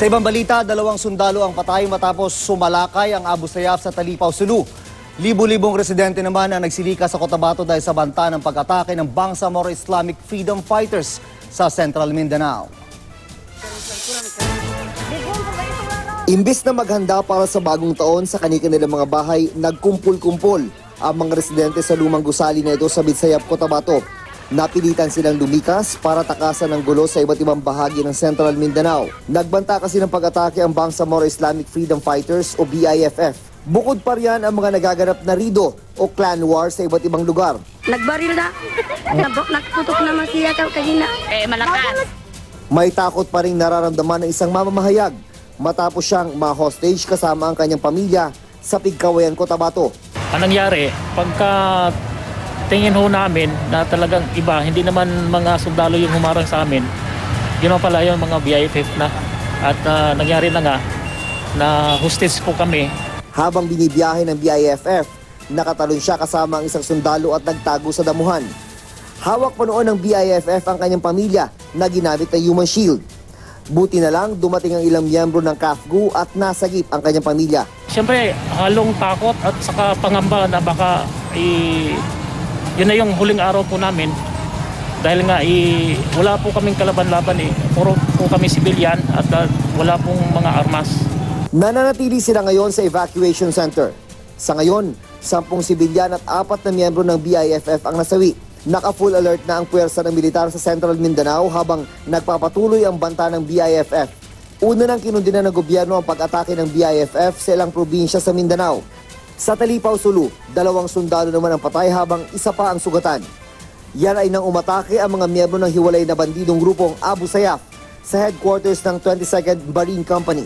Sa ibang balita, 2 sundalo ang patay matapos sumalakay ang Abu Sayyaf sa Talipao, Sulu. Libo-libong residente naman ang nagsilika sa Cotabato dahil sa banta ng pag-atake ng Bangsamoro Islamic Freedom Fighters sa Central Mindanao. Imbis na maghanda para sa bagong taon sa kanilang mga bahay, nagkumpul-kumpol ang mga residente sa lumang gusali na ito sa Bidsayap, Cotabato. Napilitan silang lumikas para takasan ng gulo sa iba't ibang bahagi ng Central Mindanao. Nagbanta kasi ng pag-atake ang Bangsamoro Islamic Freedom Fighters o BIFF. Bukod pa riyan ang mga nagaganap na rido o clan war sa iba't ibang lugar. Nagbaril na. Nagtutok naman siya kanina. Malakas. May takot pa rin nararamdaman ng isang mamamahayag matapos siyang ma-hostage kasama ang kanyang pamilya sa Pigkawayan, Cotabato. Ang nangyari, pagka tingin ho namin na talagang iba, hindi naman mga sundalo yung humarang sa amin, yun pala yung mga BIFF na. At nangyari na nga na hostage po kami. Habang binibiyahe ng BIFF, nakatalon siya kasama ang isang sundalo at nagtago sa damuhan. Hawak pa noon ng BIFF ang kanyang pamilya na ginamit na human shield. Buti na lang dumating ang ilang miyembro ng CAFGU at nasagip ang kanyang pamilya. Siyempre, halong takot at saka pangamba na baka yun na yung huling araw po namin. Dahil nga wala po kaming kalaban-laban Puro po kami sibilyan at wala pong mga armas. Nananatili sila ngayon sa evacuation center. Sa ngayon, 10 sibilyan at 4 na miyembro ng BIFF ang nasawi. Naka-full alert na ang puwersa ng militar sa Central Mindanao habang nagpapatuloy ang banta ng BIFF. Una nang kinundina ng gobyerno ang pag-atake ng BIFF sa ilang probinsya sa Mindanao. Sa Talipao, Sulu, 2 sundalo naman ang patay habang isa pa ang sugatan. Yan ay nang umatake ang mga miyembro ng hiwalay na bandidong grupong Abu Sayyaf sa headquarters ng 22nd Marine Company.